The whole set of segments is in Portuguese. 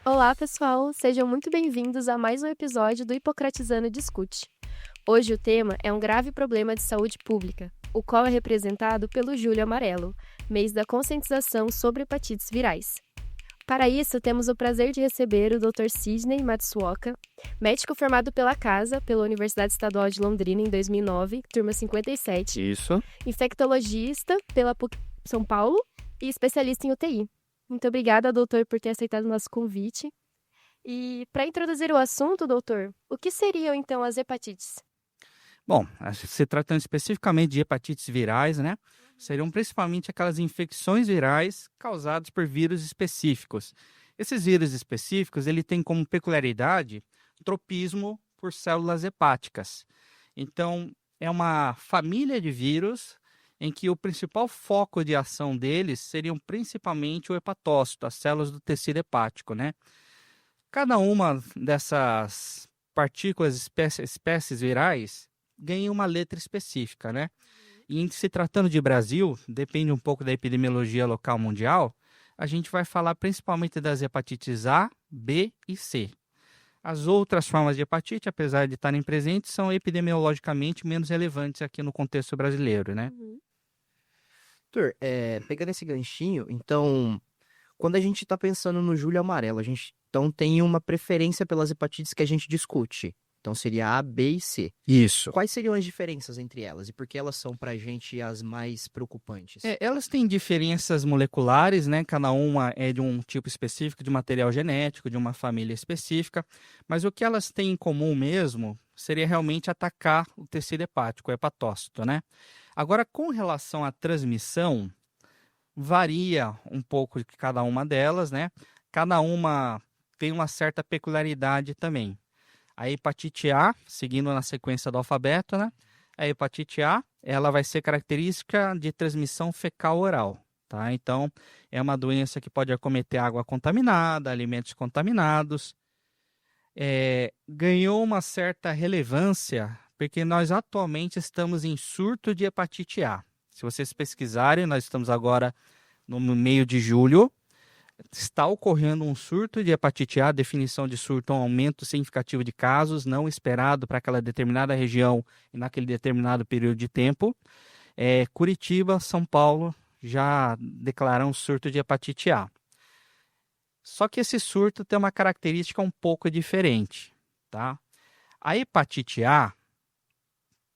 Olá, pessoal! Sejam muito bem-vindos a mais um episódio do Hipocratizando Discute. Hoje o tema é um grave problema de saúde pública, o qual é representado pelo Julho Amarelo, mês da conscientização sobre hepatites virais. Para isso, temos o prazer de receber o Dr. Sidney Matsuoka, médico formado pela Casa, pela Universidade Estadual de Londrina em 2009, turma 57, Isso. infectologista pela PUC São Paulo e especialista em UTI. Muito obrigada, doutor, por ter aceitado o nosso convite. E para introduzir o assunto, doutor, o que seriam então as hepatites? Bom, se tratando especificamente de hepatites virais, né? Seriam principalmente aquelas infecções virais causadas por vírus específicos. Esses vírus específicos, ele tem como peculiaridade tropismo por células hepáticas. Então, é uma família de vírus em que o principal foco de ação deles seriam principalmente o hepatócito, as células do tecido hepático, né? Cada uma dessas partículas, espécies virais, ganha uma letra específica, né? E em se tratando de Brasil, depende um pouco da epidemiologia local mundial, a gente vai falar principalmente das hepatites A, B e C. As outras formas de hepatite, apesar de estarem presentes, são epidemiologicamente menos relevantes aqui no contexto brasileiro, né? Doutor, pegando esse ganchinho, então, quando a gente está pensando no Julho Amarelo, a gente então tem uma preferência pelas hepatites que a gente discute. Então seria A, B e C. Isso. Quais seriam as diferenças entre elas e por que elas são para a gente as mais preocupantes? Elas têm diferenças moleculares, né? Cada uma é de um tipo específico de material genético, de uma família específica, mas o que elas têm em comum mesmo seria realmente atacar o tecido hepático, o hepatócito, né? Agora, com relação à transmissão, varia um pouco de cada uma delas, né? Cada uma tem uma certa peculiaridade também. A hepatite A, seguindo na sequência do alfabeto, né? A hepatite A, ela vai ser característica de transmissão fecal-oral, tá? Então, é uma doença que pode acometer água contaminada, alimentos contaminados. Ganhou uma certa relevância porque nós atualmente estamos em surto de hepatite A. Se vocês pesquisarem, nós estamos agora no meio de julho, está ocorrendo um surto de hepatite A, definição de surto, um aumento significativo de casos, não esperado para aquela determinada região e naquele determinado período de tempo. Curitiba, São Paulo já declararam um surto de hepatite A. Só que esse surto tem uma característica um pouco diferente, tá? A hepatite A,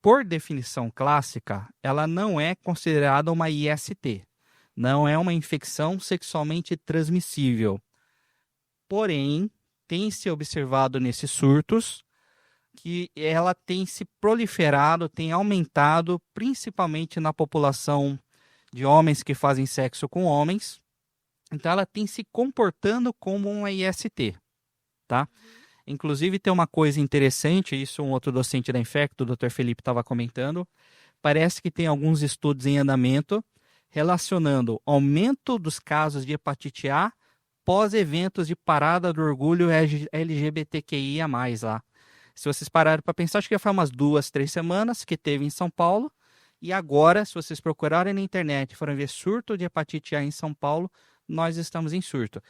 por definição clássica, ela não é considerada uma IST. Não é uma infecção sexualmente transmissível. Porém, tem se observado nesses surtos que ela tem se proliferado, tem aumentado, principalmente na população de homens que fazem sexo com homens. Então, ela tem se comportando como uma IST, tá? Inclusive, tem uma coisa interessante, isso um outro docente da Infecto, o Dr. Felipe, estava comentando. Parece que tem alguns estudos em andamento relacionando aumento dos casos de hepatite A pós-eventos de parada do orgulho LGBTQIA+, lá. Se vocês pararem para pensar, acho que já foi umas 2-3 semanas que teve em São Paulo, e agora, se vocês procurarem na internet e forem ver surto de hepatite A em São Paulo, nós estamos em surto.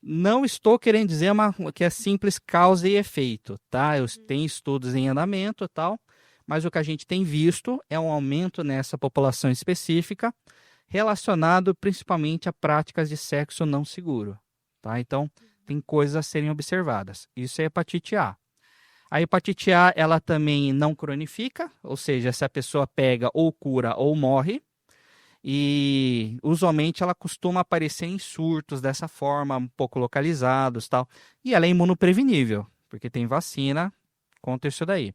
Não estou querendo dizer que é simples causa e efeito, tá? Tem estudos em andamento e tal, mas o que a gente tem visto é um aumento nessa população específica relacionado principalmente a práticas de sexo não seguro, tá? Então, tem coisas a serem observadas. Isso é hepatite A. A hepatite A, ela também não cronifica, ou seja, se a pessoa pega ou cura ou morre, e usualmente ela costuma aparecer em surtos dessa forma, um pouco localizados, tal. E ela é imunoprevenível, porque tem vacina contra isso daí.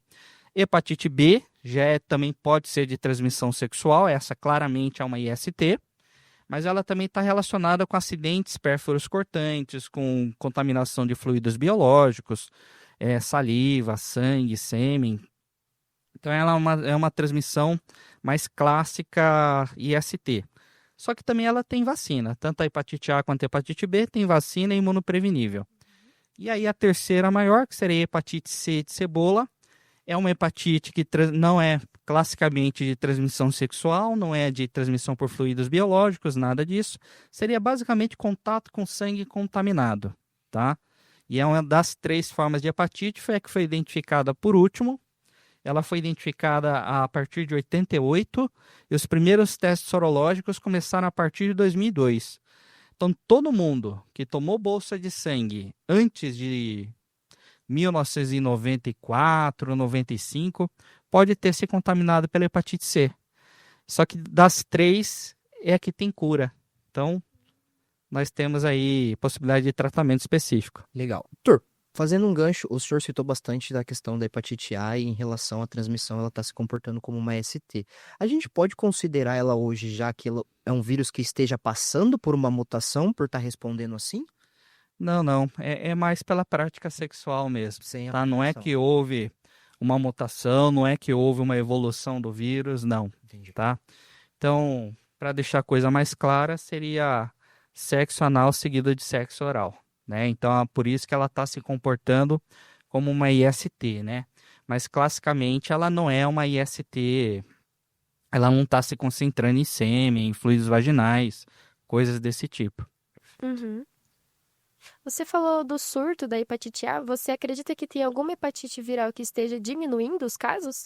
Hepatite B também pode ser de transmissão sexual, essa claramente é uma IST, mas ela também está relacionada com acidentes pérfuros cortantes, com contaminação de fluidos biológicos, saliva, sangue, sêmen. Então ela é uma transmissão mais clássica IST. Só que também ela tem vacina, tanto a hepatite A quanto a hepatite B tem vacina e imunoprevenível. E aí a terceira maior, que seria a hepatite C de cebola, é uma hepatite que não é classicamente de transmissão sexual, não é de transmissão por fluidos biológicos, nada disso. Seria basicamente contato com sangue contaminado, tá? E é uma das 3 formas de hepatite, foi a que foi identificada por último. Ela foi identificada a partir de 88 e os primeiros testes sorológicos começaram a partir de 2002. Então, todo mundo que tomou bolsa de sangue antes de 1994, 95, pode ter se contaminado pela hepatite C. Só que das 3 é a que tem cura. Então, nós temos aí possibilidade de tratamento específico. Legal. Doutor, fazendo um gancho, o senhor citou bastante da questão da hepatite A e em relação à transmissão, ela está se comportando como uma ST. A gente pode considerar ela hoje, já que ela é um vírus que esteja passando por uma mutação, por estar respondendo assim? Não. É mais pela prática sexual mesmo. Sem a Tá? Não é mutação. que houve uma mutação, não é que houve uma evolução do vírus, não. Entendi. Tá? Então, para deixar a coisa mais clara, seria sexo anal seguido de sexo oral, né? Então, é por isso que ela está se comportando como uma IST, né? Mas, classicamente, ela não é uma IST, ela não está se concentrando em sêmen, em fluidos vaginais, coisas desse tipo. Uhum. Você falou do surto da hepatite A. Você acredita que tem alguma hepatite viral que esteja diminuindo os casos?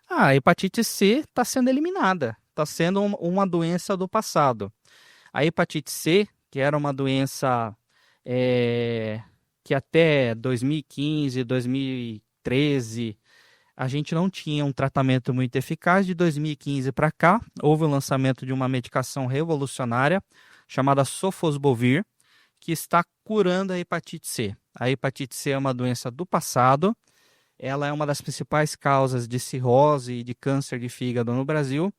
A hepatite C está sendo eliminada, está sendo uma doença do passado. A hepatite C, que era uma doença que até 2015, 2013, a gente não tinha um tratamento muito eficaz. De 2015 para cá, houve o lançamento de uma medicação revolucionária chamada Sofosbuvir, que está curando a hepatite C. A hepatite C é uma doença do passado. Ela é uma das principais causas de cirrose e de câncer de fígado no Brasil.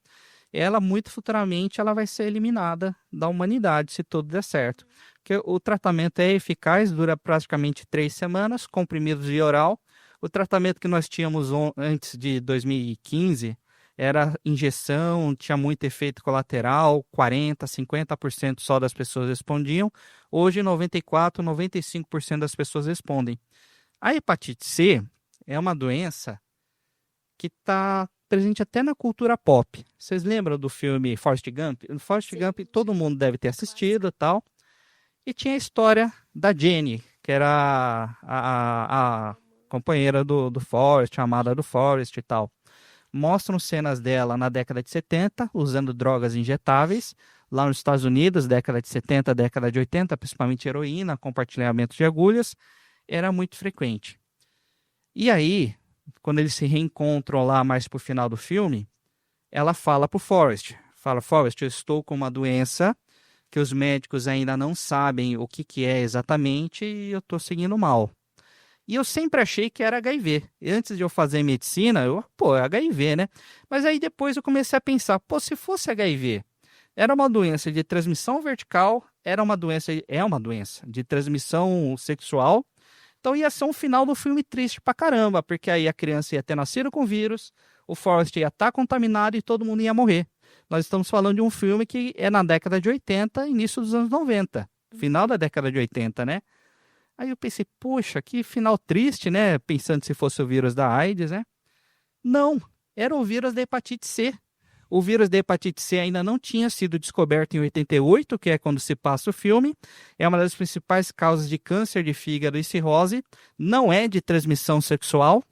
Ela, muito futuramente, ela vai ser eliminada da humanidade, se tudo der certo. Porque o tratamento é eficaz, dura praticamente 3 semanas, comprimidos via oral. O tratamento que nós tínhamos antes de 2015 era injeção, tinha muito efeito colateral, 40%, 50% só das pessoas respondiam. Hoje, 94%, 95% das pessoas respondem. A hepatite C é uma doença que está presente até na cultura pop. Vocês lembram do filme Forrest Gump? O Forrest Sim. Gump todo mundo deve ter assistido e tal. E tinha a história da Jenny, que era a companheira do Forrest, a amada do Forrest e tal. Mostram cenas dela na década de 70, usando drogas injetáveis. Lá nos Estados Unidos, década de 70, década de 80, principalmente heroína, compartilhamento de agulhas, era muito frequente. E aí, quando eles se reencontram lá mais pro final do filme, ela fala pro Forrest, Forrest, eu estou com uma doença que os médicos ainda não sabem o que é exatamente e eu estou seguindo mal. E eu sempre achei que era HIV. E antes de eu fazer medicina, é HIV, né? Mas aí depois eu comecei a pensar, se fosse HIV, era uma doença de transmissão vertical, é uma doença de transmissão sexual. Então ia ser um final do filme triste pra caramba, porque aí a criança ia ter nascido com vírus, o Forrest ia estar contaminado e todo mundo ia morrer. Nós estamos falando de um filme que é na década de 80, início dos anos 90, final da década de 80, né? Aí eu pensei, poxa, que final triste, né? Pensando se fosse o vírus da AIDS, né? Não, era o vírus da hepatite C. O vírus da hepatite C ainda não tinha sido descoberto em 88, que é quando se passa o filme. É uma das principais causas de câncer de fígado e cirrose. Não é de transmissão sexual.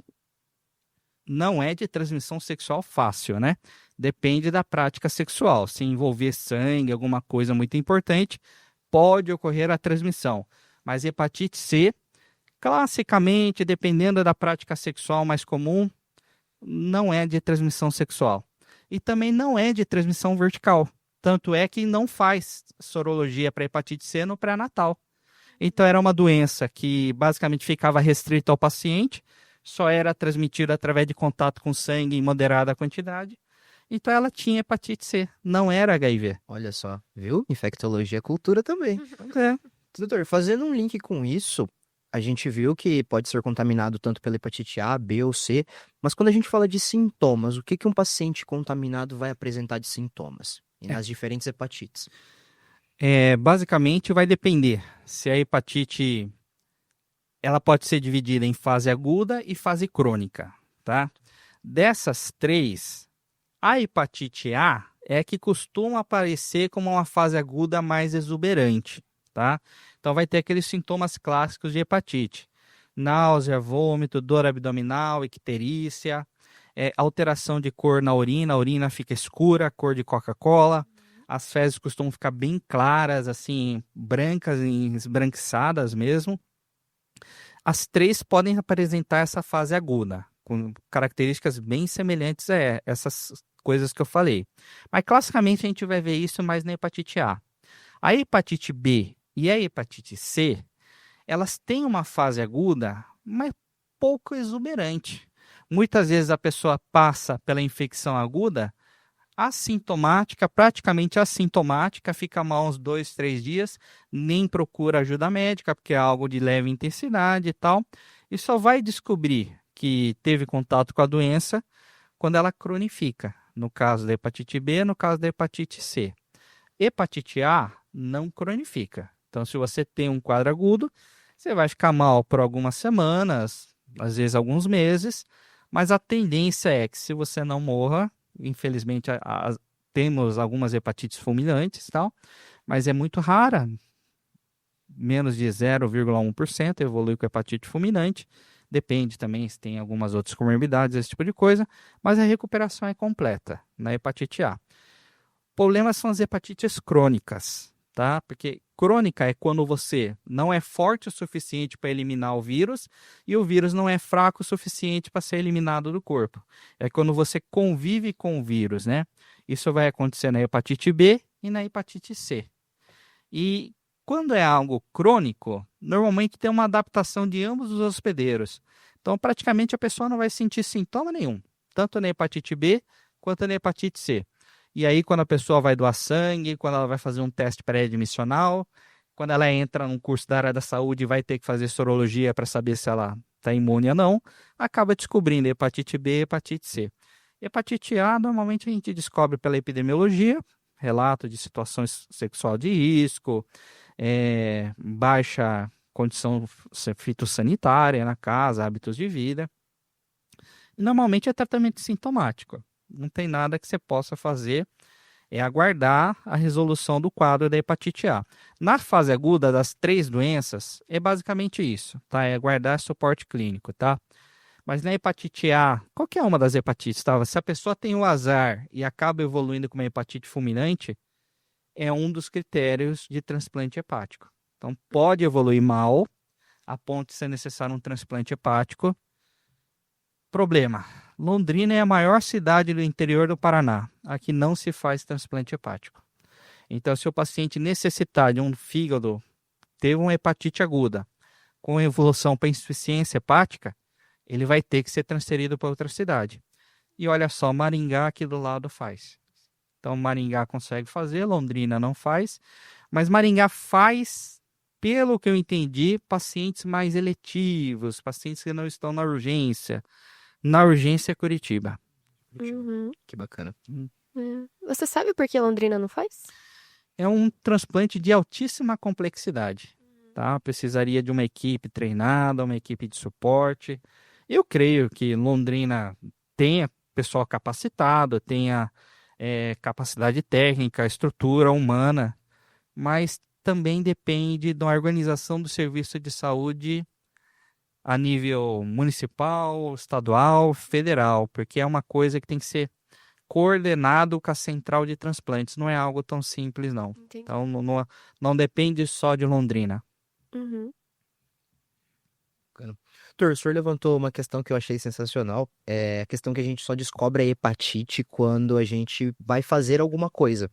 Não é de transmissão sexual fácil, né? Depende da prática sexual. Se envolver sangue, alguma coisa muito importante, pode ocorrer a transmissão. Mas hepatite C, classicamente, dependendo da prática sexual mais comum, não é de transmissão sexual. E também não é de transmissão vertical. Tanto é que não faz sorologia para hepatite C no pré-natal. Então era uma doença que basicamente ficava restrita ao paciente, só era transmitida através de contato com sangue em moderada quantidade. Então ela tinha hepatite C, não era HIV. Olha só, viu? Infectologia é cultura também. É. Doutor, fazendo um link com isso, a gente viu que pode ser contaminado tanto pela hepatite A, B ou C, mas quando a gente fala de sintomas, o que um paciente contaminado vai apresentar de sintomas? E nas diferentes hepatites? Basicamente vai depender se a hepatite ela pode ser dividida em fase aguda e fase crônica, tá? Dessas 3, a hepatite A é que costuma aparecer como uma fase aguda mais exuberante, tá? Então vai ter aqueles sintomas clássicos de hepatite. Náusea, vômito, dor abdominal, icterícia, alteração de cor na urina, a urina fica escura, cor de Coca-Cola, as fezes costumam ficar bem claras, assim, brancas, esbranquiçadas mesmo. As 3 podem apresentar essa fase aguda, com características bem semelhantes a essas coisas que eu falei. Mas classicamente a gente vai ver isso mais na hepatite A. A hepatite B e a hepatite C, elas têm uma fase aguda, mas pouco exuberante. Muitas vezes a pessoa passa pela infecção aguda assintomática, praticamente assintomática, fica mal uns 2, 3 dias, nem procura ajuda médica, porque é algo de leve intensidade e tal, e só vai descobrir que teve contato com a doença quando ela cronifica, no caso da hepatite B, no caso da hepatite C. Hepatite A não cronifica. Então, se você tem um quadro agudo, você vai ficar mal por algumas semanas, às vezes alguns meses, mas a tendência é que se você não morra, infelizmente temos algumas hepatites fulminantes e tal, mas é muito rara, menos de 0,1% evolui com hepatite fulminante, depende também se tem algumas outras comorbidades, esse tipo de coisa, mas a recuperação é completa na hepatite A. O problema são as hepatites crônicas, tá? Porque crônica é quando você não é forte o suficiente para eliminar o vírus e o vírus não é fraco o suficiente para ser eliminado do corpo. É quando você convive com o vírus, né? Isso vai acontecer na hepatite B e na hepatite C. E quando é algo crônico, normalmente tem uma adaptação de ambos os hospedeiros. Então, praticamente a pessoa não vai sentir sintoma nenhum, tanto na hepatite B quanto na hepatite C. E aí, quando a pessoa vai doar sangue, quando ela vai fazer um teste pré-admissional, quando ela entra num curso da área da saúde e vai ter que fazer sorologia para saber se ela está imune ou não, acaba descobrindo hepatite B e hepatite C. Hepatite A, normalmente a gente descobre pela epidemiologia, relato de situação sexual de risco, baixa condição fitossanitária na casa, hábitos de vida. E normalmente é tratamento sintomático. Não tem nada que você possa fazer, é aguardar a resolução do quadro da hepatite A. Na fase aguda das 3 doenças, é basicamente isso, tá? É aguardar suporte clínico, tá? Mas na hepatite A, qualquer uma das hepatites, tá? Se a pessoa tem o azar e acaba evoluindo com uma hepatite fulminante, é um dos critérios de transplante hepático. Então, pode evoluir mal, a ponto de ser necessário um transplante hepático. Problema: Londrina é a maior cidade do interior do Paraná. Aqui não se faz transplante hepático. Então, se o paciente necessitar de um fígado, teve uma hepatite aguda, com evolução para insuficiência hepática, ele vai ter que ser transferido para outra cidade. E olha só, Maringá aqui do lado faz. Então, Maringá consegue fazer, Londrina não faz. Mas Maringá faz, pelo que eu entendi, pacientes mais eletivos, pacientes que não estão na urgência. Na urgência, Curitiba. Uhum. Que bacana. Você sabe por que Londrina não faz? É um transplante de altíssima complexidade. Tá? Precisaria de uma equipe treinada, uma equipe de suporte. Eu creio que Londrina tenha pessoal capacitado, tenha capacidade técnica, estrutura humana, mas também depende da organização do serviço de saúde a nível municipal, estadual, federal, porque é uma coisa que tem que ser coordenado com a central de transplantes. Não é algo tão simples, não. Entendi. Então, não depende só de Londrina. Uhum. Doutor, o senhor levantou uma questão que eu achei sensacional. É a questão que a gente só descobre a hepatite quando a gente vai fazer alguma coisa.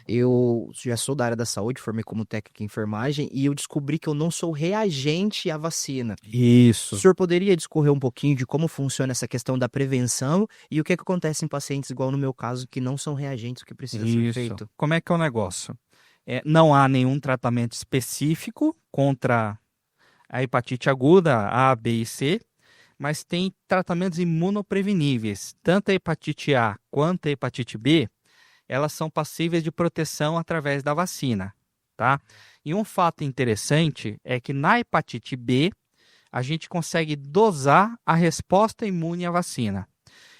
Eu já sou da área da saúde, formei como técnico em enfermagem e eu descobri que eu não sou reagente à vacina. O Isso. senhor poderia discorrer um pouquinho de como funciona essa questão da prevenção e o que acontece em pacientes, igual no meu caso, que não são reagentes, o que precisa ser feito? Como é que é o negócio? Não há nenhum tratamento específico contra a hepatite aguda, A, B e C, mas tem tratamentos imunopreveníveis. Tanto a hepatite A quanto a hepatite B, elas são passíveis de proteção através da vacina, tá? E um fato interessante é que na hepatite B, a gente consegue dosar a resposta imune à vacina.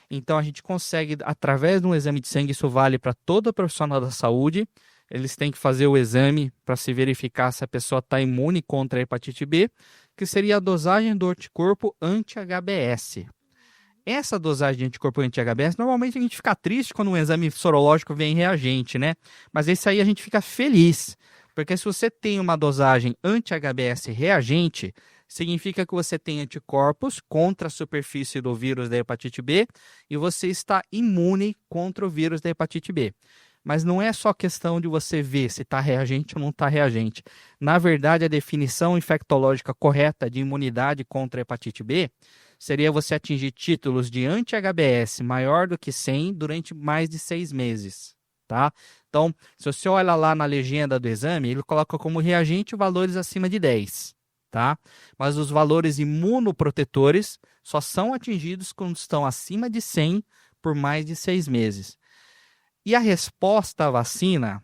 Então, a gente consegue, através de um exame de sangue, isso vale para todo profissional da saúde, eles têm que fazer o exame para se verificar se a pessoa está imune contra a hepatite B, que seria a dosagem do anticorpo anti-HBs. Essa dosagem de anticorpo anti-HBs, normalmente a gente fica triste quando um exame sorológico vem reagente, né? Mas esse aí a gente fica feliz, porque se você tem uma dosagem anti-HBs reagente, significa que você tem anticorpos contra a superfície do vírus da hepatite B e você está imune contra o vírus da hepatite B. Mas não é só questão de você ver se está reagente ou não está reagente. Na verdade, a definição infectológica correta de imunidade contra a hepatite B seria você atingir títulos de anti-HBs maior do que 100 durante mais de 6 meses. Tá? Então, se você olha lá na legenda do exame, ele coloca como reagente valores acima de 10. Tá? Mas os valores imunoprotetores só são atingidos quando estão acima de 100 por mais de 6 meses. E a resposta à vacina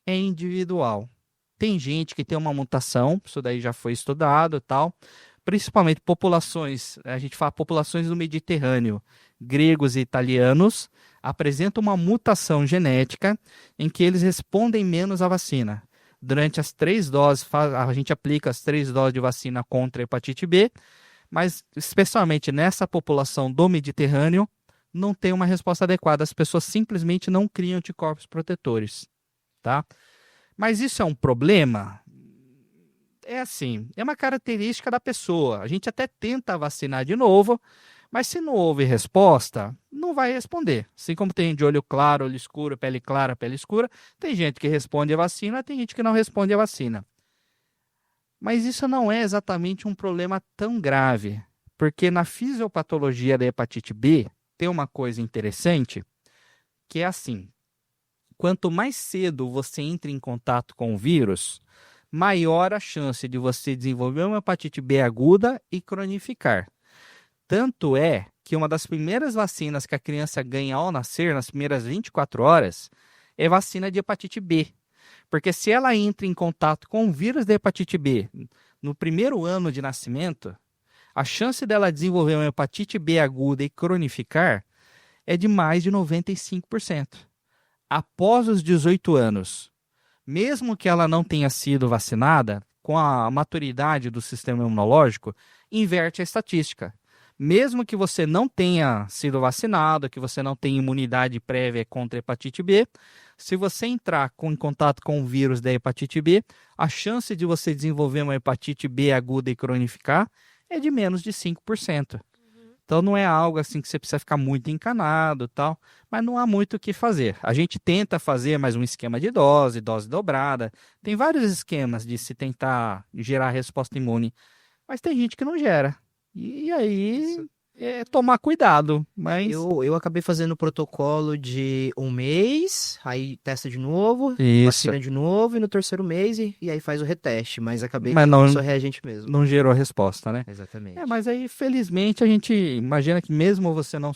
é individual. Tem gente que tem uma mutação, isso daí já foi estudado e tal, principalmente populações, a gente fala populações do Mediterrâneo, gregos e italianos, apresentam uma mutação genética em que eles respondem menos à vacina. Durante as 3 doses, a gente aplica as 3 doses de vacina contra a hepatite B, mas especialmente nessa população do Mediterrâneo, não tem uma resposta adequada. As pessoas simplesmente não criam anticorpos protetores, tá? Mas isso é um problema? É assim, é uma característica da pessoa. A gente até tenta vacinar de novo, mas se não houve resposta, não vai responder. Assim como tem de olho claro, olho escuro, pele clara, pele escura, tem gente que responde a vacina, tem gente que não responde a vacina. Mas isso não é exatamente um problema tão grave, porque na fisiopatologia da hepatite B, tem uma coisa interessante, que é assim, quanto mais cedo você entra em contato com o vírus, maior a chance de você desenvolver uma hepatite B aguda e cronificar. Tanto é que uma das primeiras vacinas que a criança ganha ao nascer, nas primeiras 24 horas, é vacina de hepatite B. Porque se ela entra em contato com o vírus da hepatite B no primeiro ano de nascimento, a chance dela desenvolver uma hepatite B aguda e cronificar é de mais de 95%. Após os 18 anos, mesmo que ela não tenha sido vacinada, com a maturidade do sistema imunológico, inverte a estatística. Mesmo que você não tenha sido vacinado, que você não tenha imunidade prévia contra a hepatite B, se você entrar em contato com o vírus da hepatite B, a chance de você desenvolver uma hepatite B aguda e cronificar é de menos de 5%. Então não é algo assim que você precisa ficar muito encanado e tal, mas não há muito o que fazer. A gente tenta fazer mais um esquema de dose dobrada. Tem vários esquemas de se tentar gerar resposta imune, mas tem gente que não gera. E aí é tomar cuidado. Mas Eu acabei fazendo o protocolo de 1 mês, aí testa de novo, isso. vacina de novo, e no terceiro mês, e aí faz o reteste. Mas acabei Mas não, só reagente mesmo. Não gerou resposta, né? Exatamente. Mas aí, felizmente, a gente imagina que mesmo você não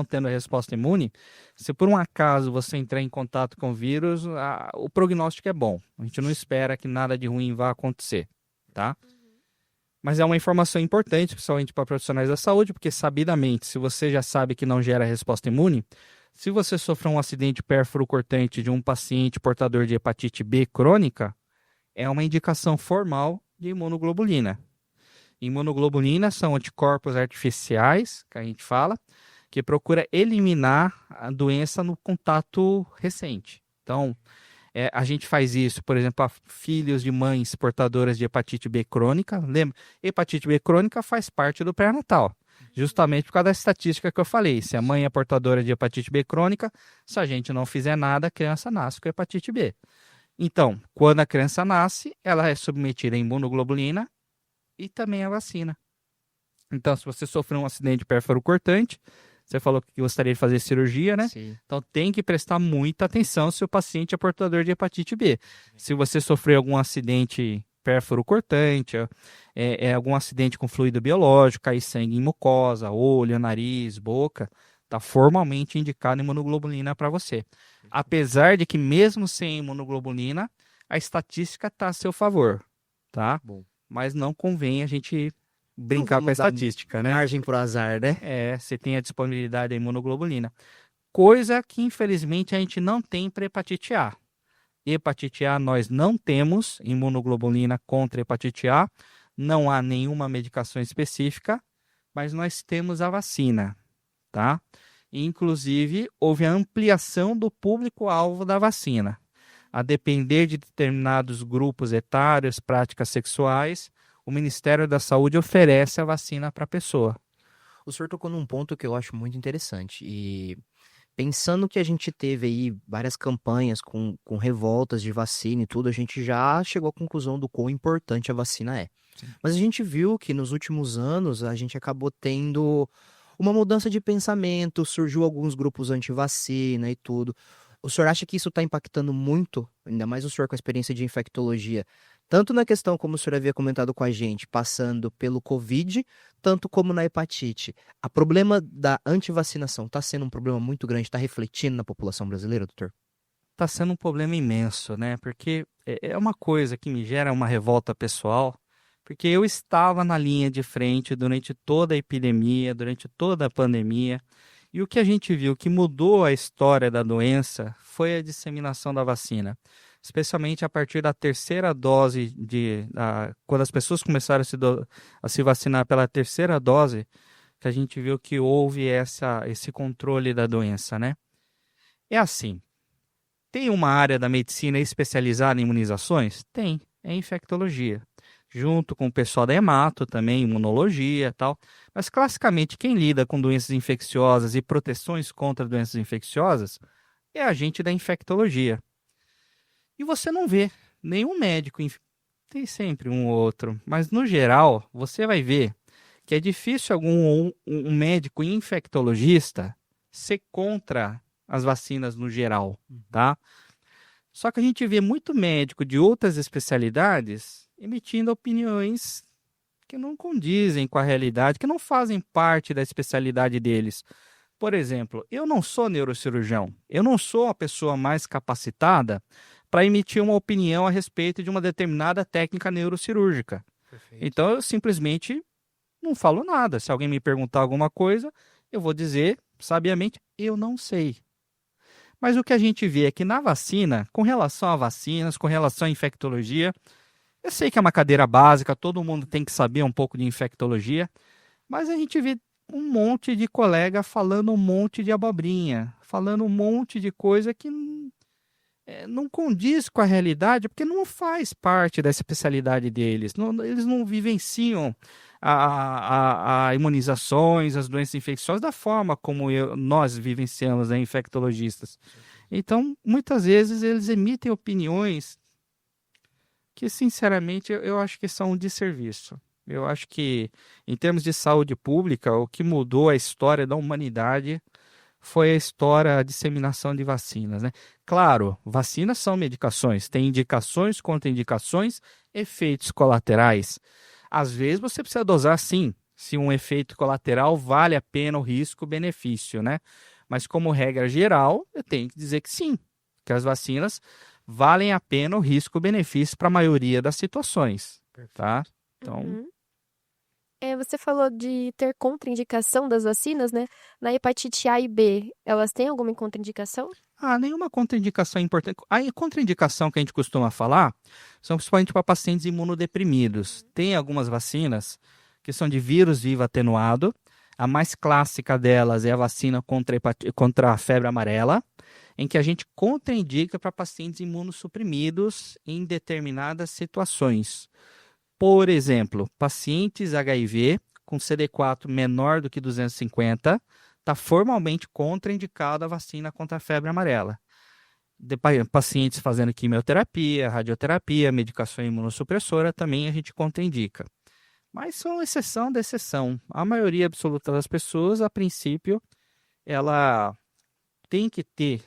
tendo a resposta imune, se por um acaso você entrar em contato com o vírus, o prognóstico é bom. A gente não espera que nada de ruim vá acontecer, tá? Mas é uma informação importante, principalmente para profissionais da saúde, porque sabidamente, se você já sabe que não gera resposta imune, se você sofrer um acidente pérfuro-cortante de um paciente portador de hepatite B crônica, é uma indicação formal de imunoglobulina. Imunoglobulina são anticorpos artificiais, que a gente fala, que procura eliminar a doença no contato recente. Então, a gente faz isso, por exemplo, a filhos de mães portadoras de hepatite B crônica. Lembra? Hepatite B crônica faz parte do pré-natal, justamente por causa da estatística que eu falei. Se a mãe é portadora de hepatite B crônica, se a gente não fizer nada, a criança nasce com hepatite B. Então, quando a criança nasce, ela é submetida a imunoglobulina e também a vacina. Então, se você sofreu um acidente pérfuro-cortante, você falou que gostaria de fazer cirurgia, né? Sim. Então tem que prestar muita atenção se o paciente é portador de hepatite B. Se você sofreu algum acidente pérfuro-cortante, algum acidente com fluido biológico, cair sangue em mucosa, olho, nariz, boca, está formalmente indicado imunoglobulina para você. Apesar de que mesmo sem imunoglobulina, a estatística está a seu favor, tá? Bom. Mas não convém a gente brincar com a estatística, né? Margem pro azar, né? Você tem a disponibilidade da imunoglobulina. Coisa que, infelizmente, a gente não tem para hepatite A. Hepatite A nós não temos imunoglobulina contra hepatite A, não há nenhuma medicação específica, mas nós temos a vacina, tá? Inclusive, houve a ampliação do público-alvo da vacina. A depender de determinados grupos etários, práticas sexuais, o Ministério da Saúde oferece a vacina para a pessoa. O senhor tocou num ponto que eu acho muito interessante. E pensando que a gente teve aí várias campanhas com revoltas de vacina e tudo, a gente já chegou à conclusão do quão importante a vacina é. Sim. Mas a gente viu que nos últimos anos a gente acabou tendo uma mudança de pensamento, surgiu alguns grupos anti-vacina e tudo. O senhor acha que isso está impactando muito, ainda mais o senhor com a experiência de infectologia, tanto na questão, como o senhor havia comentado com a gente, passando pelo Covid, tanto como na hepatite? O problema da antivacinação está sendo um problema muito grande, está refletindo na população brasileira, doutor? Está sendo um problema imenso, né? Porque é uma coisa que me gera uma revolta pessoal, porque eu estava na linha de frente durante toda a epidemia, durante toda a pandemia, e o que a gente viu que mudou a história da doença foi a disseminação da vacina, especialmente a partir da terceira dose, quando as pessoas começaram a se vacinar pela terceira dose, que a gente viu que houve esse controle da doença, né? É assim, tem uma área da medicina especializada em imunizações? Tem, é infectologia. Junto com o pessoal da hemato também, imunologia e tal. Mas, classicamente, quem lida com doenças infecciosas e proteções contra doenças infecciosas é a gente da infectologia. E você não vê nenhum médico, tem sempre um ou outro, mas, no geral, você vai ver que é difícil um médico infectologista ser contra as vacinas no geral, tá? Só que a gente vê muito médico de outras especialidades emitindo opiniões que não condizem com a realidade, que não fazem parte da especialidade deles. Por exemplo, eu não sou neurocirurgião, eu não sou a pessoa mais capacitada para emitir uma opinião a respeito de uma determinada técnica neurocirúrgica. Perfeito. Então eu simplesmente não falo nada. Se alguém me perguntar alguma coisa, eu vou dizer sabiamente, eu não sei. Mas o que a gente vê é que na vacina, com relação a vacinas, com relação à infectologia, eu sei que é uma cadeira básica, todo mundo tem que saber um pouco de infectologia, mas a gente vê um monte de colega falando um monte de abobrinha, falando um monte de coisa que não condiz com a realidade, porque não faz parte da especialidade deles. Eles não vivenciam a imunizações, as doenças infecciosas da forma como nós vivenciamos, né, infectologistas. Então, muitas vezes, eles emitem opiniões que, sinceramente, eu acho que são um desserviço. Eu acho que, em termos de saúde pública, o que mudou a história da humanidade foi a história, a disseminação de vacinas, né? Claro, vacinas são medicações, tem indicações, contraindicações, efeitos colaterais. Às vezes você precisa dosar sim, se um efeito colateral vale a pena o risco-benefício, né? Mas como regra geral, eu tenho que dizer que sim, que as vacinas valem a pena o risco-benefício para a maioria das situações, tá? Então... Você falou de ter contraindicação das vacinas, né? Na hepatite A e B, elas têm alguma contraindicação? Nenhuma contraindicação importante. A contraindicação que a gente costuma falar são principalmente para pacientes imunodeprimidos. Tem algumas vacinas que são de vírus vivo atenuado. A mais clássica delas é a vacina contra a febre amarela, em que a gente contraindica para pacientes imunossuprimidos em determinadas situações. Por exemplo, pacientes HIV com CD4 menor do que 250 está formalmente contraindicada a vacina contra a febre amarela. Pacientes fazendo quimioterapia, radioterapia, medicação imunossupressora também a gente contraindica. Mas são exceção da exceção. A maioria absoluta das pessoas, a princípio, ela tem que ter,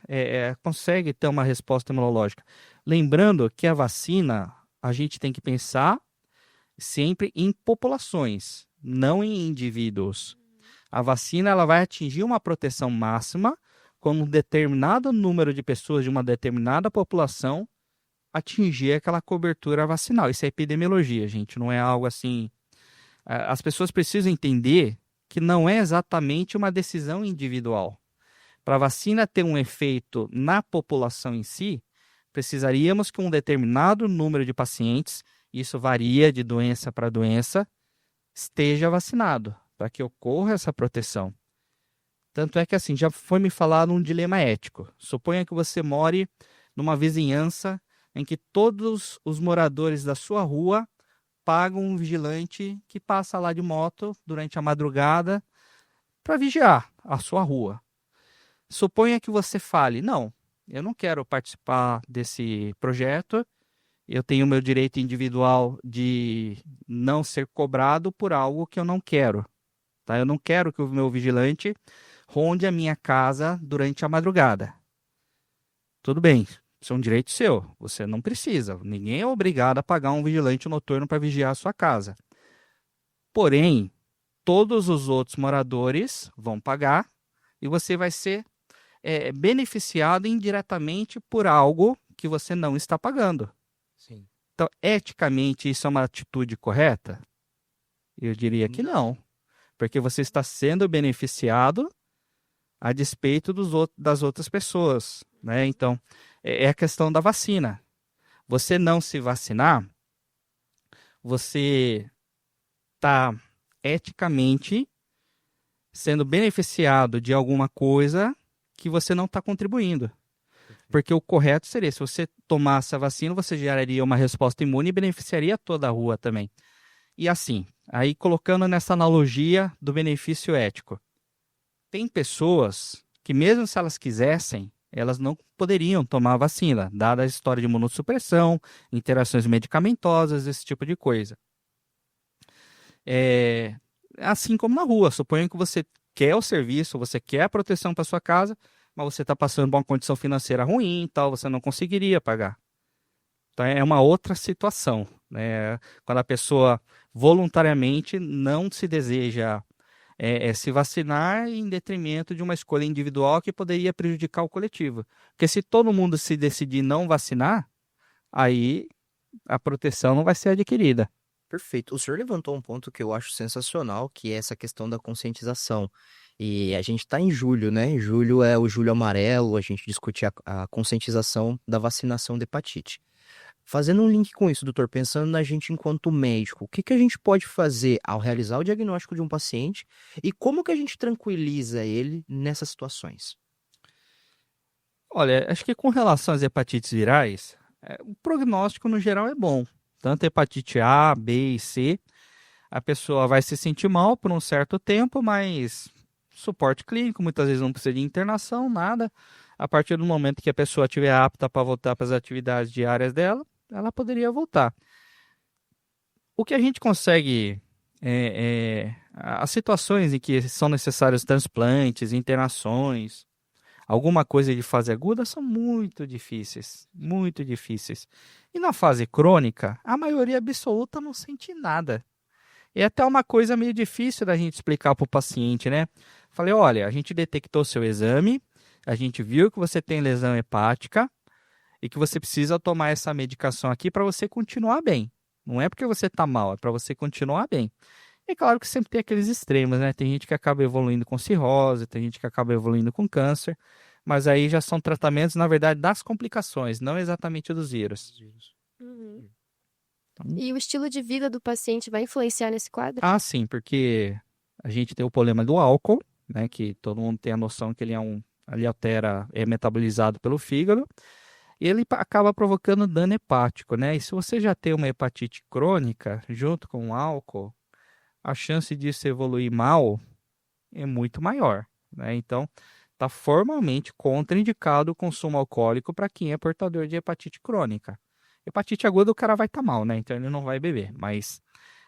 consegue ter uma resposta imunológica. Lembrando que a vacina, a gente tem que pensar sempre em populações, não em indivíduos. A vacina ela vai atingir uma proteção máxima quando um determinado número de pessoas de uma determinada população atingir aquela cobertura vacinal. Isso é epidemiologia, gente, não é algo assim... As pessoas precisam entender que não é exatamente uma decisão individual. Para a vacina ter um efeito na população em si, precisaríamos que um determinado número de pacientes, isso varia de doença para doença, esteja vacinado, para que ocorra essa proteção. Tanto é que assim, já foi me falado um dilema ético. Suponha que você more numa vizinhança em que todos os moradores da sua rua pagam um vigilante que passa lá de moto durante a madrugada para vigiar a sua rua. Suponha que você fale, não, eu não quero participar desse projeto, eu tenho o meu direito individual de não ser cobrado por algo que eu não quero. Tá? Eu não quero que o meu vigilante ronde a minha casa durante a madrugada. Tudo bem, isso é um direito seu, você não precisa. Ninguém é obrigado a pagar um vigilante noturno para vigiar a sua casa. Porém, todos os outros moradores vão pagar e você vai ser beneficiado indiretamente por algo que você não está pagando. Sim. Então, eticamente, isso é uma atitude correta? Eu diria que não, porque você está sendo beneficiado a despeito das outras pessoas, né? Então, é a questão da vacina. Você não se vacinar, você está eticamente sendo beneficiado de alguma coisa que você não está contribuindo. Porque o correto seria, se você tomasse a vacina, você geraria uma resposta imune e beneficiaria toda a rua também. E assim, aí colocando nessa analogia do benefício ético, tem pessoas que mesmo se elas quisessem, elas não poderiam tomar a vacina, dada a história de imunossupressão, interações medicamentosas, esse tipo de coisa. Assim como na rua, suponha que você quer o serviço, você quer a proteção para sua casa, mas você está passando por uma condição financeira ruim, tal, você não conseguiria pagar. Então é uma outra situação, né? Quando a pessoa voluntariamente não se deseja se vacinar em detrimento de uma escolha individual que poderia prejudicar o coletivo. Porque se todo mundo se decidir não vacinar, aí a proteção não vai ser adquirida. Perfeito. O senhor levantou um ponto que eu acho sensacional, que é essa questão da conscientização. E a gente está em julho, né? Julho é o Julho Amarelo, a gente discute a conscientização da vacinação de hepatite. Fazendo um link com isso, doutor, pensando na gente enquanto médico, o que a gente pode fazer ao realizar o diagnóstico de um paciente e como que a gente tranquiliza ele nessas situações? Olha, acho que com relação às hepatites virais, o prognóstico no geral é bom. Tanto hepatite A, B e C, a pessoa vai se sentir mal por um certo tempo, mas suporte clínico, muitas vezes não precisa de internação, nada. A partir do momento que a pessoa estiver apta para voltar para as atividades diárias dela, ela poderia voltar. O que a gente consegue, as situações em que são necessários transplantes, internações, alguma coisa de fase aguda são muito difíceis, muito difíceis. E na fase crônica, a maioria absoluta não sente nada. É até uma coisa meio difícil da gente explicar para o paciente, né? Falei, olha, a gente detectou seu exame, a gente viu que você tem lesão hepática e que você precisa tomar essa medicação aqui para você continuar bem. Não é porque você está mal, é para você continuar bem. É claro que sempre tem aqueles extremos, né? Tem gente que acaba evoluindo com cirrose, tem gente que acaba evoluindo com câncer, mas aí já são tratamentos, na verdade, das complicações, não exatamente dos vírus. Uhum. E o estilo de vida do paciente vai influenciar nesse quadro? Ah, sim, porque a gente tem o problema do álcool, né? Que todo mundo tem a noção que ele altera, é metabolizado pelo fígado, e ele acaba provocando dano hepático, né? E se você já tem uma hepatite crônica junto com o álcool, a chance disso evoluir mal é muito maior, né? Então, está formalmente contraindicado o consumo alcoólico para quem é portador de hepatite crônica. Hepatite aguda o cara vai estar mal, né? Então ele não vai beber. Mas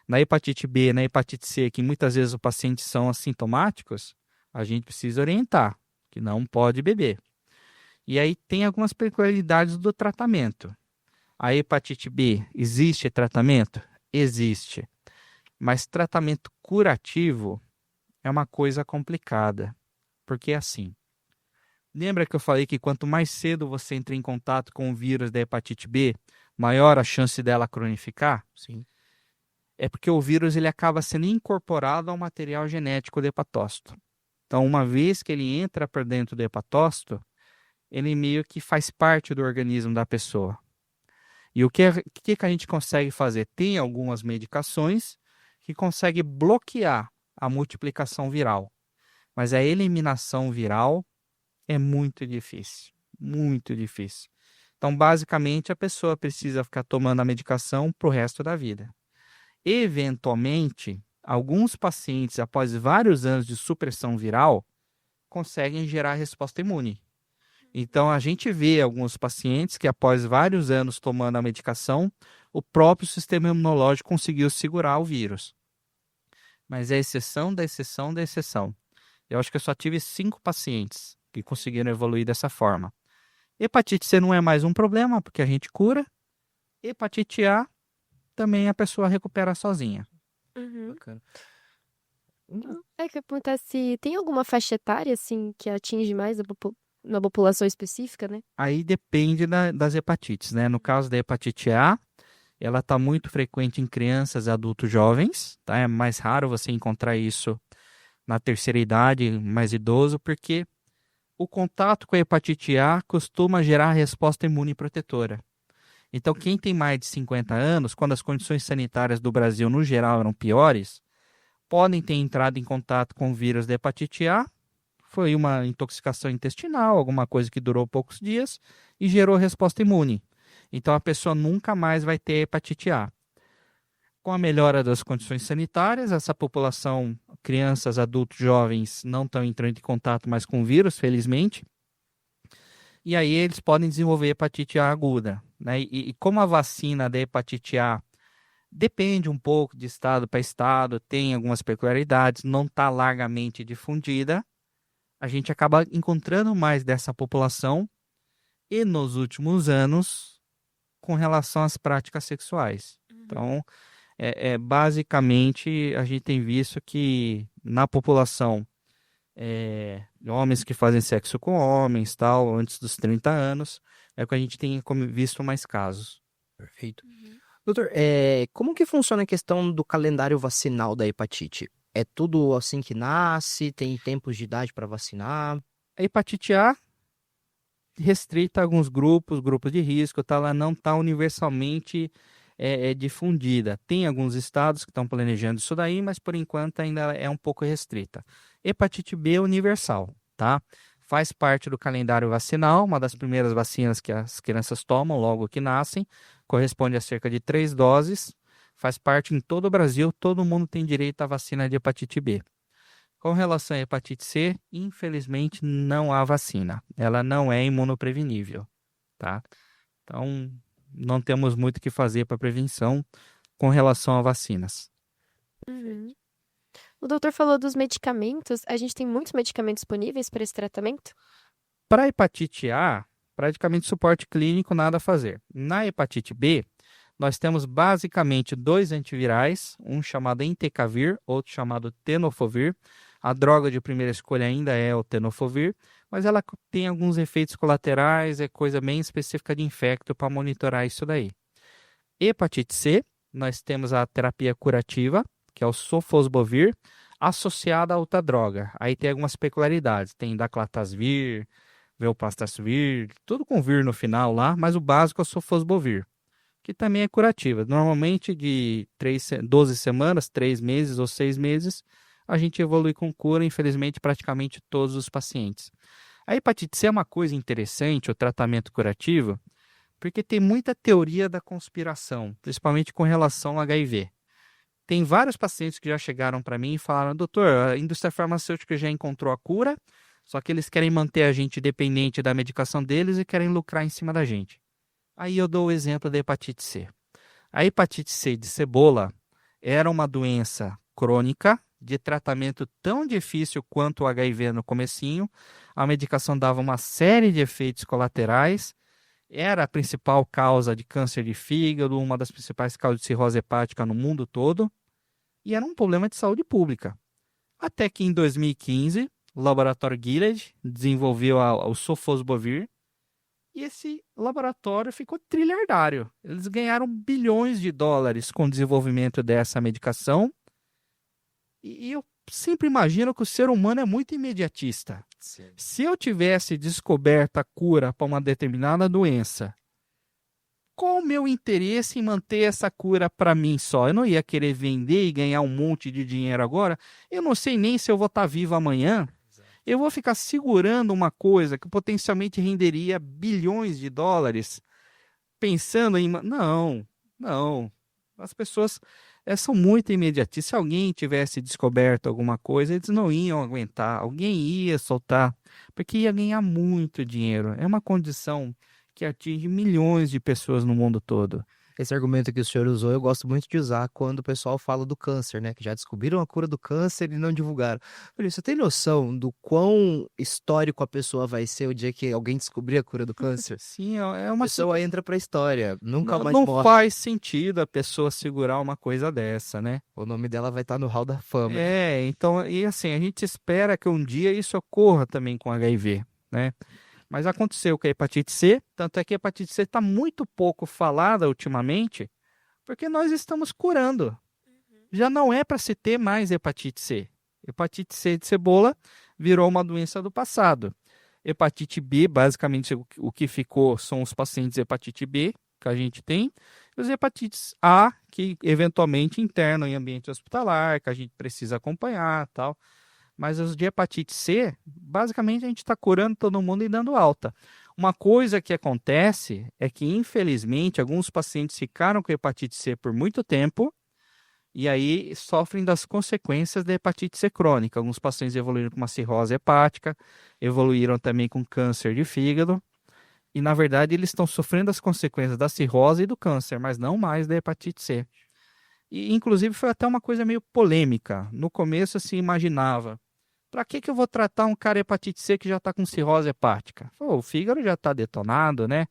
na hepatite B, na hepatite C, que muitas vezes os pacientes são assintomáticos, a gente precisa orientar que não pode beber. E aí tem algumas peculiaridades do tratamento. A hepatite B, existe tratamento? Existe. Mas tratamento curativo é uma coisa complicada. Porque assim, lembra que eu falei que quanto mais cedo você entra em contato com o vírus da hepatite B, maior a chance dela cronificar? Sim. É porque o vírus ele acaba sendo incorporado ao material genético do hepatócito. Então, uma vez que ele entra para dentro do hepatócito, ele meio que faz parte do organismo da pessoa. E o que a gente consegue fazer? Tem algumas medicações que conseguem bloquear a multiplicação viral, mas a eliminação viral é muito difícil, muito difícil. Então, basicamente, a pessoa precisa ficar tomando a medicação para o resto da vida. Eventualmente, alguns pacientes, após vários anos de supressão viral, conseguem gerar resposta imune. Então, a gente vê alguns pacientes que, após vários anos tomando a medicação, o próprio sistema imunológico conseguiu segurar o vírus. Mas é exceção da exceção da exceção. Eu acho que eu só tive 5 pacientes que conseguiram evoluir dessa forma. Hepatite C não é mais um problema, porque a gente cura. Hepatite A, também a pessoa recupera sozinha. Uhum. Bacana. É que acontece, tem alguma faixa etária, assim, que atinge mais na população específica, né? Aí depende das hepatites, né? No caso da hepatite A, ela está muito frequente em crianças e adultos jovens, tá? É mais raro você encontrar isso na terceira idade, mais idoso, porque o contato com a hepatite A costuma gerar resposta imune protetora. Então, quem tem mais de 50 anos, quando as condições sanitárias do Brasil, no geral, eram piores, podem ter entrado em contato com o vírus da hepatite A, foi uma intoxicação intestinal, alguma coisa que durou poucos dias e gerou resposta imune. Então, a pessoa nunca mais vai ter hepatite A. Com a melhora das condições sanitárias, essa população, crianças, adultos, jovens, não estão entrando em contato mais com o vírus, felizmente. E aí eles podem desenvolver hepatite A aguda, né? E como a vacina da hepatite A depende um pouco de estado para estado, tem algumas peculiaridades, não está largamente difundida, a gente acaba encontrando mais dessa população e nos últimos anos com relação às práticas sexuais. Então, basicamente, a gente tem visto que na população, homens que fazem sexo com homens, tal, antes dos 30 anos, é o que a gente tem visto mais casos. Perfeito. Doutor, como que funciona a questão do calendário vacinal da hepatite? É tudo assim que nasce? Tem tempos de idade para vacinar? A hepatite A restrita a alguns grupos de risco, tá? Ela não está universalmente difundida. Tem alguns estados que estão planejando isso daí, mas por enquanto ainda é um pouco restrita. Hepatite B é universal, tá? Faz parte do calendário vacinal, uma das primeiras vacinas que as crianças tomam logo que nascem, corresponde a cerca de 3 doses, faz parte em todo o Brasil, todo mundo tem direito à vacina de hepatite B. Com relação à hepatite C, infelizmente não há vacina, ela não é imunoprevenível, tá? Então, não temos muito o que fazer para prevenção com relação a vacinas. Uhum. O doutor falou dos medicamentos. A gente tem muitos medicamentos disponíveis para esse tratamento? Para a hepatite A, praticamente suporte clínico, nada a fazer. Na hepatite B, nós temos basicamente 2 antivirais, um chamado Entecavir, outro chamado Tenofovir. A droga de primeira escolha ainda é o Tenofovir, mas ela tem alguns efeitos colaterais, é coisa bem específica de infecto para monitorar isso daí. Hepatite C, nós temos a terapia curativa, que é o Sofosbuvir, associada a outra droga. Aí tem algumas peculiaridades, tem Daclatasvir, Velpatasvir, tudo com vir no final lá, mas o básico é o Sofosbuvir, que também é curativa. Normalmente de 12 semanas, 3 meses ou 6 meses, a gente evolui com cura, infelizmente, praticamente todos os pacientes. A hepatite C é uma coisa interessante, o tratamento curativo, porque tem muita teoria da conspiração, principalmente com relação ao HIV. Tem vários pacientes que já chegaram para mim e falaram: doutor, a indústria farmacêutica já encontrou a cura, só que eles querem manter a gente dependente da medicação deles e querem lucrar em cima da gente. Aí eu dou o exemplo da hepatite C. A hepatite C de cebola era uma doença crônica, de tratamento tão difícil quanto o HIV no comecinho. A medicação dava uma série de efeitos colaterais, era a principal causa de câncer de fígado, uma das principais causas de cirrose hepática no mundo todo, e era um problema de saúde pública. Até que em 2015, o laboratório Gilead desenvolveu o Sofosbuvir, e esse laboratório ficou trilhardário. Eles ganharam bilhões de dólares com o desenvolvimento dessa medicação. E sempre imagino que o ser humano é muito imediatista. Sim. Se eu tivesse descoberto a cura para uma determinada doença, qual o meu interesse em manter essa cura para mim só? Eu não ia querer vender e ganhar um monte de dinheiro agora. Eu não sei nem se eu vou estar vivo amanhã. Eu vou ficar segurando uma coisa que potencialmente renderia bilhões de dólares, pensando em... Não, não. As pessoas são muito imediatistas. Se alguém tivesse descoberto alguma coisa, eles não iam aguentar. Alguém ia soltar, porque ia ganhar muito dinheiro. É uma condição que atinge milhões de pessoas no mundo todo. Esse argumento que o senhor usou, eu gosto muito de usar quando o pessoal fala do câncer, né? Que já descobriram a cura do câncer e não divulgaram. Olha, você tem noção do quão histórico a pessoa vai ser o dia que alguém descobrir a cura do câncer? Sim, é A uma pessoa entra pra história, nunca mais não morre. faz sentido a pessoa segurar uma coisa dessa, né? O nome dela vai estar no hall da fama. Então, e assim, a gente espera que um dia isso ocorra também com HIV, né? Mas aconteceu com a hepatite C, tanto é que a hepatite C está muito pouco falada ultimamente, porque nós estamos curando. Já não é para se ter mais hepatite C. Hepatite C de cebola virou uma doença do passado. Hepatite B, basicamente, o que ficou são os pacientes de hepatite B que a gente tem, e os hepatites A, que eventualmente internam em ambiente hospitalar, que a gente precisa acompanhar, tal. Mas os de hepatite C, basicamente a gente está curando todo mundo e dando alta. Uma coisa que acontece é que, infelizmente, alguns pacientes ficaram com hepatite C por muito tempo e aí sofrem das consequências da hepatite C crônica. Alguns pacientes evoluíram com uma cirrose hepática, evoluíram também com câncer de fígado e, na verdade, eles estão sofrendo as consequências da cirrose e do câncer, mas não mais da hepatite C. E, inclusive, foi até uma coisa meio polêmica. No começo, se imaginava: para que eu vou tratar um cara hepatite C que já está com cirrose hepática? Pô, o fígado já está detonado, né?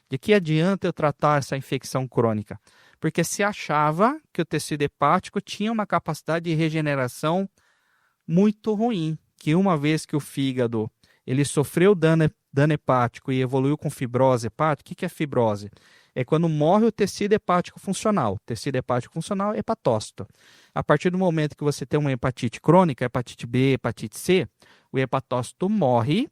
De que adianta eu tratar essa infecção crônica? Porque se achava que o tecido hepático tinha uma capacidade de regeneração muito ruim, que uma vez que o fígado ele sofreu dano hepático e evoluiu com fibrose hepática. O que é fibrose? É quando morre o tecido hepático funcional. O tecido hepático funcional é hepatócito. A partir do momento que você tem uma hepatite crônica, hepatite B, hepatite C, o hepatócito morre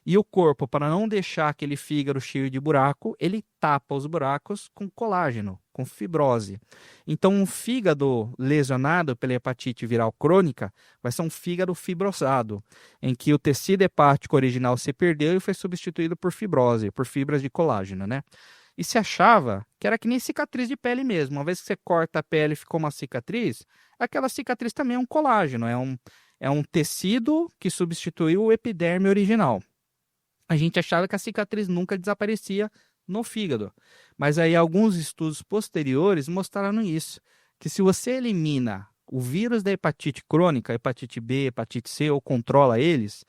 e o corpo, para não deixar aquele fígado cheio de buraco, ele tapa os buracos com colágeno, com fibrose. Então, um fígado lesionado pela hepatite viral crônica vai ser um fígado fibrosado, em que o tecido hepático original se perdeu e foi substituído por fibrose, por fibras de colágeno, né? E se achava que era que nem cicatriz de pele mesmo. Uma vez que você corta a pele e ficou uma cicatriz, aquela cicatriz também é um colágeno, é um tecido que substituiu o epiderme original. A gente achava que a cicatriz nunca desaparecia no fígado. Mas aí alguns estudos posteriores mostraram isso, que se você elimina o vírus da hepatite crônica, hepatite B, hepatite C, ou controla eles,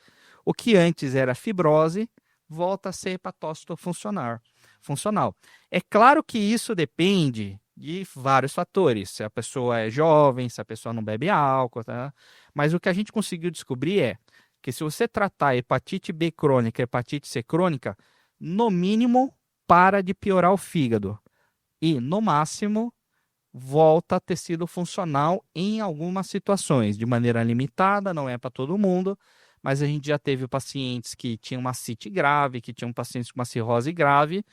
o que antes era fibrose volta a ser hepatócito funcional. É claro que isso depende de vários fatores. Se a pessoa é jovem, se a pessoa não bebe álcool, tá? Mas o que a gente conseguiu descobrir é que se você tratar hepatite B crônica, hepatite C crônica, no mínimo para de piorar o fígado e no máximo volta a tecido funcional em algumas situações, de maneira limitada, não é para todo mundo, mas a gente já teve pacientes que tinham uma ascite grave, que tinham pacientes com uma cirrose grave,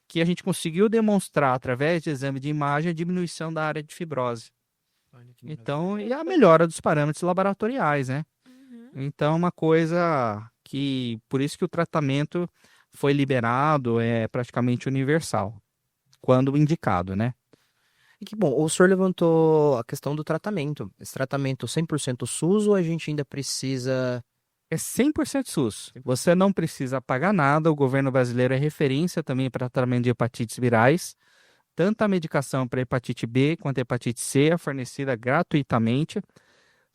que a gente conseguiu demonstrar através de exame de imagem a diminuição da área de fibrose. Então, e a melhora dos parâmetros laboratoriais, né? Então, é uma coisa que, por isso que o tratamento foi liberado, é praticamente universal, quando indicado, né? E que bom, o senhor levantou a questão do tratamento. Esse tratamento 100% SUS ou a gente ainda precisa... É 100% SUS. Você não precisa pagar nada. O governo brasileiro é referência também para tratamento de hepatites virais. Tanto a medicação para hepatite B quanto a hepatite C é fornecida gratuitamente.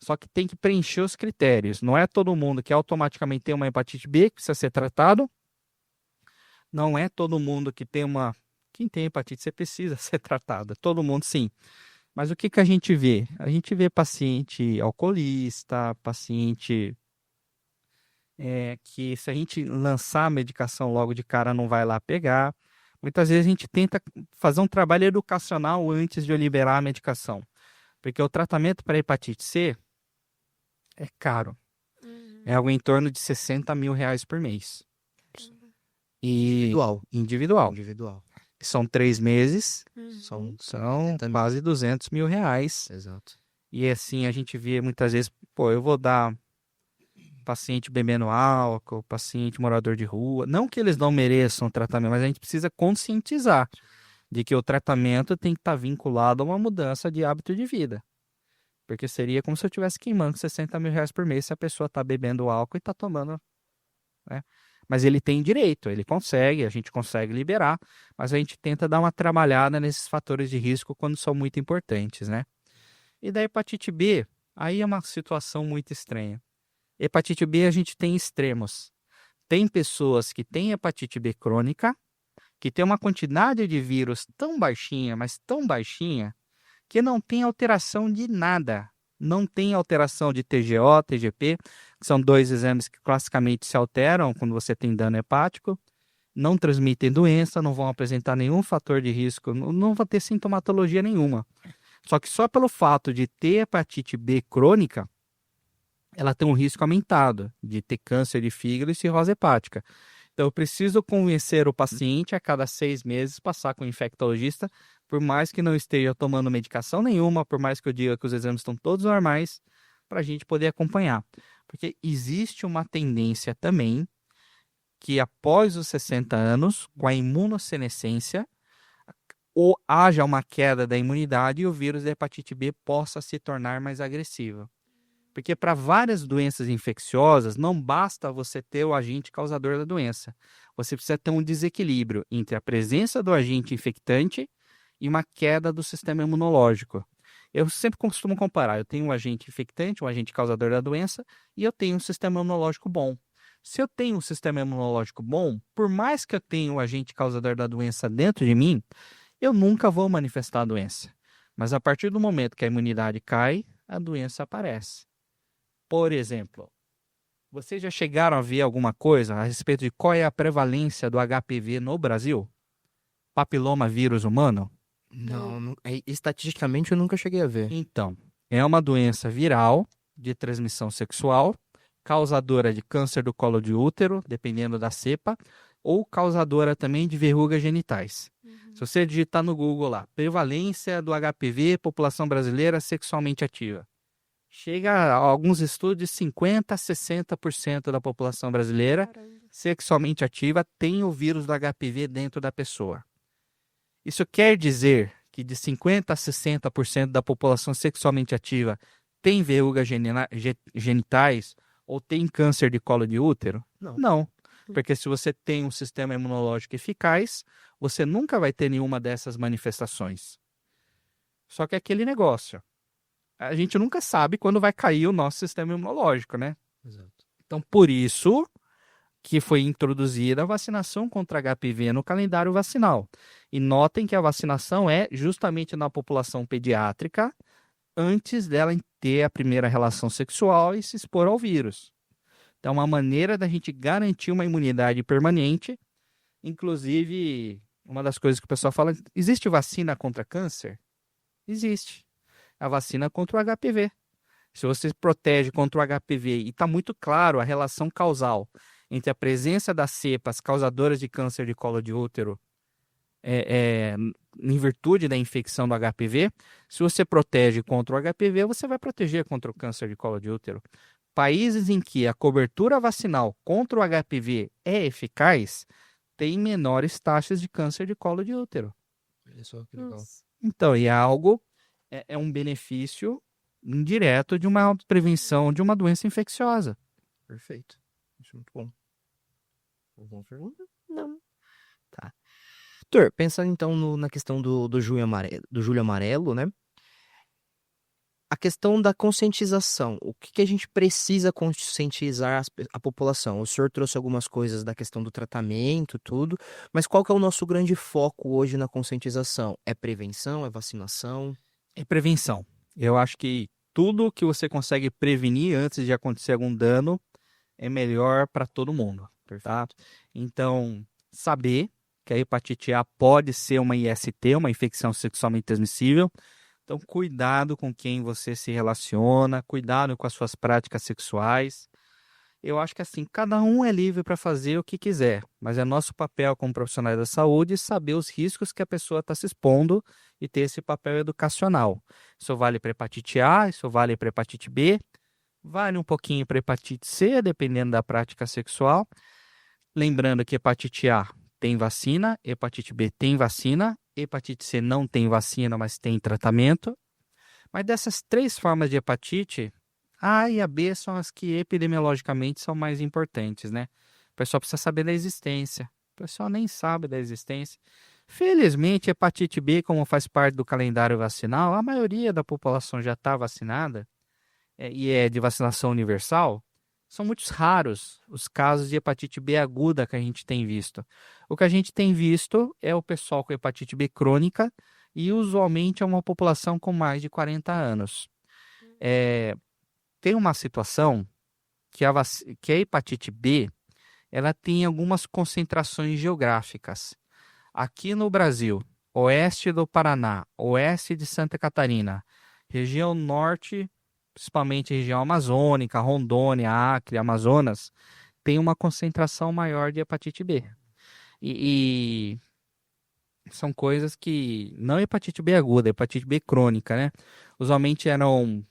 Só que tem que preencher os critérios. Não é todo mundo que automaticamente tem uma hepatite B que precisa ser tratado. Não é todo mundo que tem uma... Quem tem hepatite C precisa ser tratado. Todo mundo sim. Mas o que a gente vê? A gente vê paciente alcoolista, paciente... que se a gente lançar a medicação logo de cara não vai lá pegar. Muitas vezes a gente tenta fazer um trabalho educacional antes de eu liberar a medicação. Porque o tratamento para hepatite C é caro. É algo em torno de R$60 mil por mês. E individual. São 3 meses, são quase R$200 mil. Exato. E assim, a gente vê muitas vezes, eu vou dar paciente bebendo álcool, paciente morador de rua. Não que eles não mereçam tratamento, mas a gente precisa conscientizar de que o tratamento tem que estar vinculado a uma mudança de hábito de vida. Porque seria como se eu estivesse queimando R$60 mil por mês se a pessoa está bebendo álcool e está tomando, né? Mas ele tem direito, ele consegue, a gente consegue liberar, mas a gente tenta dar uma trabalhada nesses fatores de risco quando são muito importantes, né? E da hepatite B, aí é uma situação muito estranha. Hepatite B a gente tem extremos. Tem pessoas que têm hepatite B crônica, que tem uma quantidade de vírus tão baixinha, mas tão baixinha, que não tem alteração de nada. Não tem alteração de TGO, TGP, que são 2 exames que classicamente se alteram quando você tem dano hepático. Não transmitem doença, não vão apresentar nenhum fator de risco, não vão ter sintomatologia nenhuma. Só que só pelo fato de ter hepatite B crônica, ela tem um risco aumentado de ter câncer de fígado e cirrose hepática. Então, eu preciso convencer o paciente a cada 6 meses passar com o infectologista, por mais que não esteja tomando medicação nenhuma, por mais que eu diga que os exames estão todos normais, para a gente poder acompanhar. Porque existe uma tendência também que após os 60 anos, com a imunossenescência, ou haja uma queda da imunidade e o vírus da hepatite B possa se tornar mais agressivo. Porque para várias doenças infecciosas, não basta você ter o agente causador da doença. Você precisa ter um desequilíbrio entre a presença do agente infectante e uma queda do sistema imunológico. Eu sempre costumo comparar. Eu tenho um agente infectante, um agente causador da doença, e eu tenho um sistema imunológico bom. Se eu tenho um sistema imunológico bom, por mais que eu tenha o agente causador da doença dentro de mim, eu nunca vou manifestar a doença. Mas a partir do momento que a imunidade cai, a doença aparece. Por exemplo, vocês já chegaram a ver alguma coisa a respeito de qual é a prevalência do HPV no Brasil? Papiloma vírus humano? Não, estatisticamente eu nunca cheguei a ver. Então, é uma doença viral de transmissão sexual, causadora de câncer do colo de útero, dependendo da cepa, ou causadora também de verrugas genitais. Se você digitar no Google lá, prevalência do HPV, população brasileira sexualmente ativa, chega a alguns estudos de 50% a 60% da população brasileira sexualmente ativa tem o vírus do HPV dentro da pessoa. Isso quer dizer que de 50% a 60% da população sexualmente ativa tem verrugas genitais ou tem câncer de colo de útero? Não. Porque se você tem um sistema imunológico eficaz, você nunca vai ter nenhuma dessas manifestações. Só que é aquele negócio. A gente nunca sabe quando vai cair o nosso sistema imunológico, né? Exato. Então, por isso que foi introduzida a vacinação contra HPV no calendário vacinal. E notem que a vacinação é justamente na população pediátrica, antes dela ter a primeira relação sexual e se expor ao vírus. Então, é uma maneira da gente garantir uma imunidade permanente. Inclusive, uma das coisas que o pessoal fala, existe vacina contra câncer? Existe. A vacina contra o HPV. Se você se protege contra o HPV e está muito claro a relação causal entre a presença das cepas causadoras de câncer de colo de útero em virtude da infecção do HPV, se você protege contra o HPV, você vai proteger contra o câncer de colo de útero. Países em que a cobertura vacinal contra o HPV é eficaz, têm menores taxas de câncer de colo de útero. Olha só que legal. Então, e é um benefício indireto de uma prevenção de uma doença infecciosa. Perfeito. Isso é muito bom. Alguma pergunta? Não. Tá. Doutor, pensando então na questão do Julho Amarelo, né? A questão da conscientização. O que a gente precisa conscientizar a população? O senhor trouxe algumas coisas da questão do tratamento, tudo, mas qual que é o nosso grande foco hoje na conscientização? É prevenção? É vacinação? É prevenção. Eu acho que tudo que você consegue prevenir antes de acontecer algum dano é melhor para todo mundo, tá? Então, saber que a hepatite A pode ser uma IST, uma infecção sexualmente transmissível. Então, cuidado com quem você se relaciona, cuidado com as suas práticas sexuais. Eu acho que assim, cada um é livre para fazer o que quiser, mas é nosso papel como profissionais da saúde saber os riscos que a pessoa está se expondo e ter esse papel educacional. Isso vale para hepatite A, isso vale para hepatite B, vale um pouquinho para hepatite C, dependendo da prática sexual. Lembrando que hepatite A tem vacina, hepatite B tem vacina, hepatite C não tem vacina, mas tem tratamento. Mas dessas 3 formas de hepatite, a e a B são as que epidemiologicamente são mais importantes, né? O pessoal precisa saber da existência. O pessoal nem sabe da existência. Felizmente, hepatite B, como faz parte do calendário vacinal, a maioria da população já está vacinada e é de vacinação universal. São muito raros os casos de hepatite B aguda que a gente tem visto. O que a gente tem visto é o pessoal com hepatite B crônica e usualmente é uma população com mais de 40 anos. Tem uma situação que a hepatite B ela tem algumas concentrações geográficas. Aqui no Brasil, oeste do Paraná, oeste de Santa Catarina, região norte, principalmente região amazônica, Rondônia, Acre, Amazonas, tem uma concentração maior de hepatite B. E são coisas que, não hepatite B aguda, hepatite B crônica, né? Usualmente eram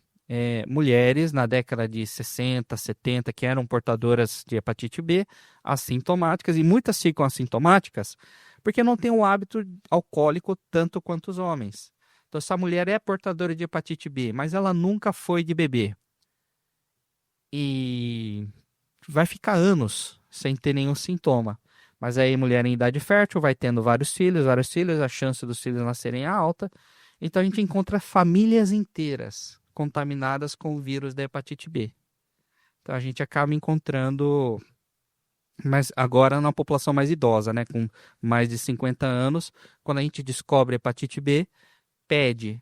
mulheres na década de 60, 70, que eram portadoras de hepatite B, assintomáticas, e muitas ficam assintomáticas porque não tem o hábito alcoólico tanto quanto os homens. Então, essa mulher é portadora de hepatite B, mas ela nunca foi de beber. E vai ficar anos sem ter nenhum sintoma. Mas aí, mulher em idade fértil vai tendo vários filhos, a chance dos filhos nascerem é alta. Então, a gente encontra famílias inteiras contaminadas com o vírus da hepatite B. Então, a gente acaba encontrando, mas agora na população mais idosa, né, com mais de 50 anos, quando a gente descobre hepatite B, pede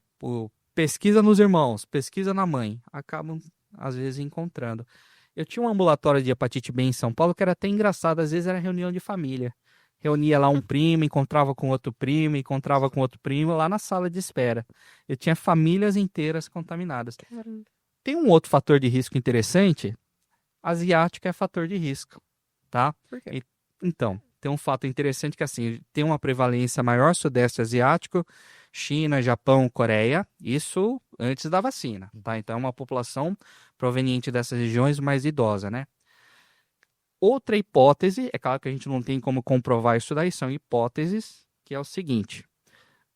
pesquisa nos irmãos, pesquisa na mãe, acabam às vezes encontrando. Eu tinha um ambulatório de hepatite B em São Paulo que era até engraçado, às vezes era reunião de família. Reunia lá um primo, encontrava com outro primo lá na sala de espera. Eu tinha famílias inteiras contaminadas. Caramba. Tem um outro fator de risco interessante, asiático é fator de risco, tá? Por quê? Então, tem um fato interessante que assim, tem uma prevalência maior sudeste asiático, China, Japão, Coreia, isso antes da vacina, tá? Então é uma população proveniente dessas regiões mais idosa, né? Outra hipótese, é claro que a gente não tem como comprovar isso daí, são hipóteses, que é o seguinte: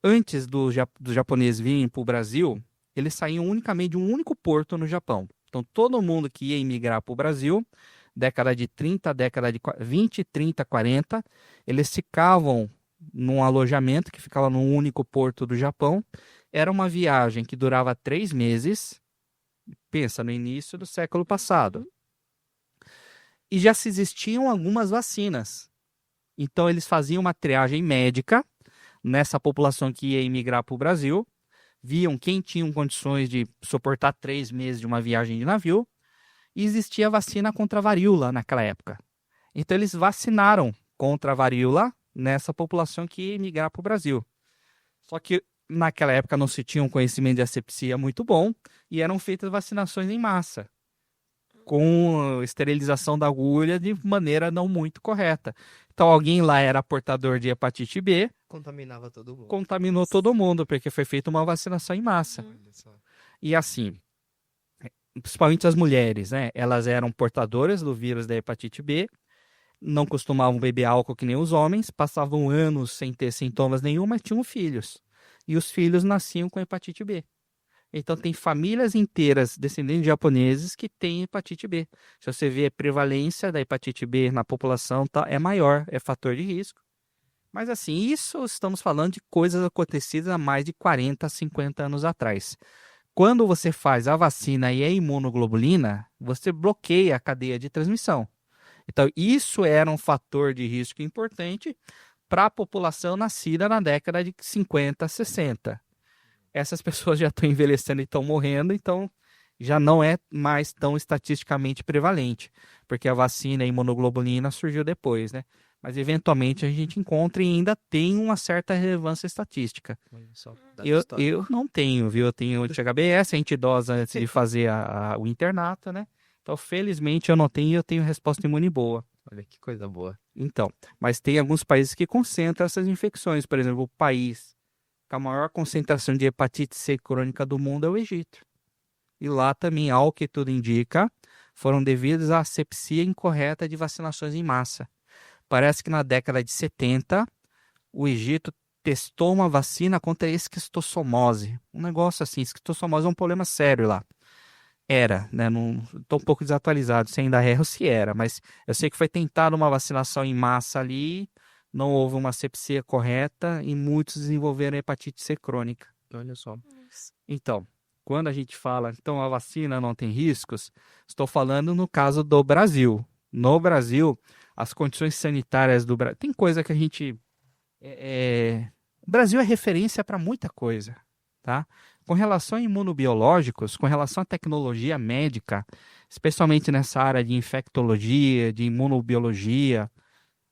antes dos japoneses virem para o Brasil, eles saíam unicamente de um único porto no Japão. Então todo mundo que ia emigrar para o Brasil, década de 30, década de 20, 30, 40, eles ficavam num alojamento que ficava num único porto do Japão. Era uma viagem que durava 3 meses, pensa no início do século passado. E já se existiam algumas vacinas. Então eles faziam uma triagem médica nessa população que ia emigrar para o Brasil, viam quem tinha condições de suportar 3 meses de uma viagem de navio, e existia vacina contra a varíola naquela época. Então eles vacinaram contra a varíola nessa população que ia emigrar para o Brasil. Só que naquela época não se tinha um conhecimento de asepsia muito bom e eram feitas vacinações em massa, com esterilização da agulha de maneira não muito correta. Então alguém lá era portador de hepatite B, Contaminava todo mundo. contaminou todo mundo, porque foi feita uma vacinação em massa. Olha só. E assim, principalmente as mulheres, né? Elas eram portadoras do vírus da hepatite B, não costumavam beber álcool que nem os homens, passavam anos sem ter sintomas nenhum, mas tinham filhos. E os filhos nasciam com hepatite B. Então tem famílias inteiras descendentes de japoneses que têm hepatite B. Se você vê a prevalência da hepatite B na população, tá, é maior, é fator de risco. Mas assim, isso estamos falando de coisas acontecidas há mais de 40, 50 anos atrás. Quando você faz a vacina e a imunoglobulina, você bloqueia a cadeia de transmissão. Então, isso era um fator de risco importante para a população nascida na década de 50, 60. Essas pessoas já estão envelhecendo e estão morrendo, então já não é mais tão estatisticamente prevalente, porque a vacina e a imunoglobulina surgiu depois, né? mas eventualmente a gente encontra e ainda tem uma certa relevância estatística. Eu não tenho, viu? Eu tenho anti-HBS, a gente dosa antes de fazer o internato, né? Então, felizmente, eu não tenho e eu tenho resposta imune boa. Olha que coisa boa. Então, mas tem alguns países que concentram essas infecções. Por exemplo, o país com a maior concentração de hepatite C crônica do mundo é o Egito. E lá também, ao que tudo indica, foram devidos à asepsia incorreta de vacinações em massa. Parece que na década de 70, o Egito testou uma vacina contra a esquistossomose. Um negócio assim, esquistossomose é um problema sério lá. Era, né? Estou um pouco desatualizado se ainda é ou se era, mas eu sei que foi tentada uma vacinação em massa ali, não houve uma asepsia correta e muitos desenvolveram hepatite C crônica. Olha só. Então, quando a gente fala, então a vacina não tem riscos, estou falando no caso do Brasil. No Brasil, as condições sanitárias do Brasil... Tem coisa que a gente... O Brasil é referência para muita coisa, tá? Com relação a imunobiológicos, com relação à tecnologia médica, especialmente nessa área de infectologia, de imunobiologia,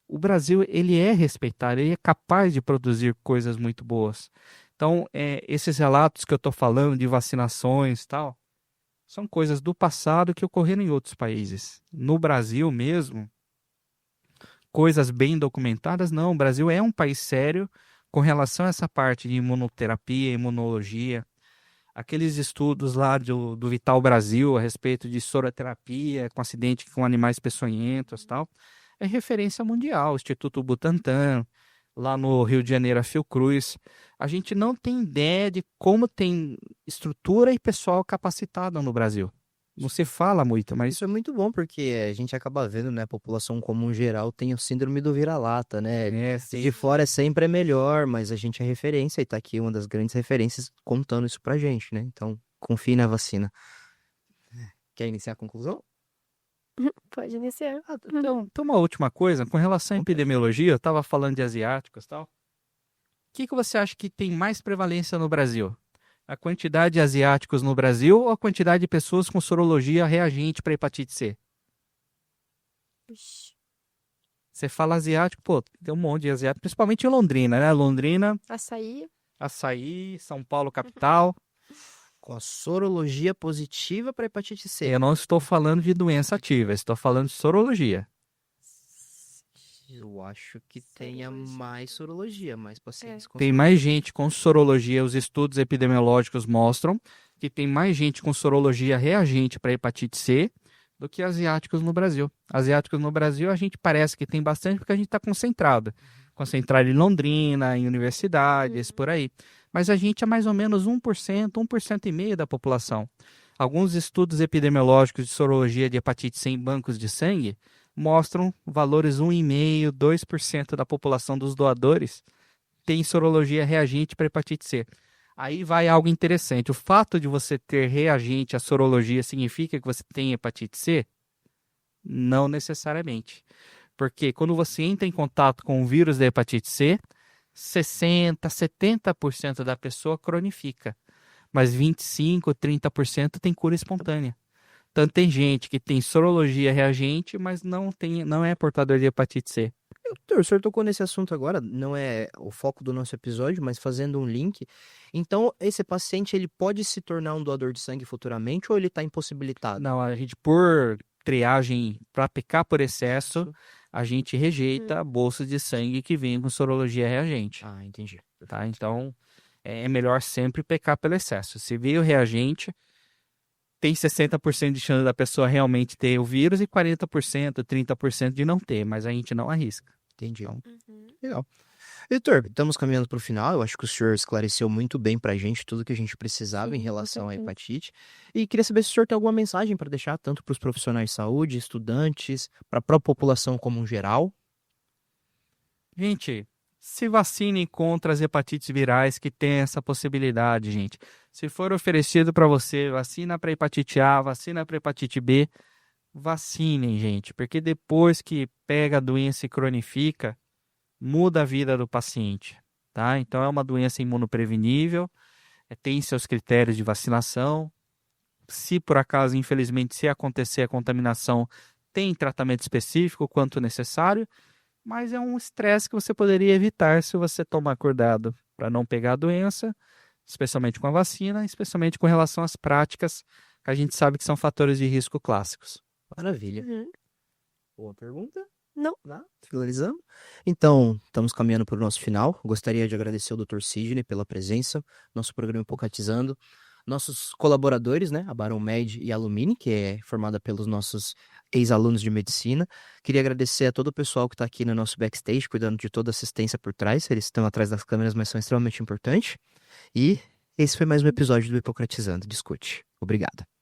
o Brasil ele é respeitado, ele é capaz de produzir coisas muito boas. Então, esses relatos que eu estou falando de vacinações e tal, são coisas do passado que ocorreram em outros países. No Brasil mesmo, coisas bem documentadas, não. O Brasil é um país sério com relação a essa parte de imunoterapia, imunologia. Aqueles estudos lá do Vital Brasil a respeito de soroterapia com acidente com animais peçonhentos e tal, é referência mundial. Instituto Butantan, lá no Rio de Janeiro, a Fiocruz. A gente não tem ideia de como tem estrutura e pessoal capacitado no Brasil. Não se fala muito, mas... Isso é muito bom, porque a gente acaba vendo, né, a população comum geral tem o síndrome do vira-lata, né? De fora sempre é melhor, mas a gente é referência e tá aqui uma das grandes referências contando isso pra gente, né? Então, confie na vacina. Quer iniciar a conclusão? Pode iniciar. Então, uma última coisa, com relação à epidemiologia, eu estava falando de asiáticos e tal. O que você acha que tem mais prevalência no Brasil? A quantidade de asiáticos no Brasil ou a quantidade de pessoas com sorologia reagente para hepatite C? Você fala asiático, pô, tem um monte de asiático, principalmente em Londrina, né? Londrina, Açaí, São Paulo, capital. Com a sorologia positiva para hepatite C. Eu não estou falando de doença ativa, estou falando de sorologia. Eu acho que tenha mais sorologia, mais pacientes com Tem mais gente com sorologia, os estudos epidemiológicos mostram que tem mais gente com sorologia reagente para hepatite C do que asiáticos no Brasil. Asiáticos no Brasil a gente parece que tem bastante porque a gente está concentrado. Concentrado em Londrina, em universidades, por aí. Mas a gente é mais ou menos 1%, 1,5% da população. Alguns estudos epidemiológicos de sorologia de hepatite C em bancos de sangue mostram valores 1,5%, 2% da população dos doadores tem sorologia reagente para hepatite C. Aí vai algo interessante. O fato de você ter reagente à sorologia significa que você tem hepatite C? Não necessariamente. Porque quando você entra em contato com o vírus da hepatite C, 60%, 70% da pessoa cronifica. Mas 25%, 30% tem cura espontânea. Então tem gente que tem sorologia reagente, mas não é portador de hepatite C. Doutor, o senhor tocou nesse assunto agora, não é o foco do nosso episódio, mas fazendo um link. Então, esse paciente ele pode se tornar um doador de sangue futuramente ou ele está impossibilitado? Não, a gente, por triagem, para pecar por excesso, a gente rejeita bolsas de sangue que vêm com sorologia reagente. Ah, entendi. Tá? Então, é melhor sempre pecar pelo excesso. Se veio reagente, tem 60% de chance da pessoa realmente ter o vírus e 40%, 30% de não ter, mas a gente não arrisca. Entendi. Então, legal. Heitor, estamos caminhando para o final. Eu acho que o senhor esclareceu muito bem para a gente tudo que a gente precisava em relação à hepatite. E queria saber se o senhor tem alguma mensagem para deixar, tanto para os profissionais de saúde, estudantes, para a própria população como um geral. Gente, se vacinem contra as hepatites virais que tem essa possibilidade, gente. Se for oferecido para você vacina para hepatite A, vacina para hepatite B, vacinem, gente, porque depois que pega a doença e cronifica, muda a vida do paciente, tá? Então é uma doença imunoprevenível, tem seus critérios de vacinação. Se por acaso, infelizmente, se acontecer a contaminação, tem tratamento específico quanto necessário, mas é um estresse que você poderia evitar se você tomar cuidado para não pegar a doença, especialmente com a vacina, especialmente com relação às práticas que a gente sabe que são fatores de risco clássicos. Maravilha. Uhum. Boa pergunta. Não. Finalizamos. Então, estamos caminhando para o nosso final. Gostaria de agradecer ao Dr. Sidney pela presença, nosso programa Hipocratizando, nossos colaboradores, né, a Baron Med e a Lumine, que é formada pelos nossos ex-alunos de medicina. Queria agradecer a todo o pessoal que está aqui no nosso backstage, cuidando de toda a assistência por trás. Eles estão atrás das câmeras, mas são extremamente importantes. E esse foi mais um episódio do Hipocratizando. Discute. Obrigado.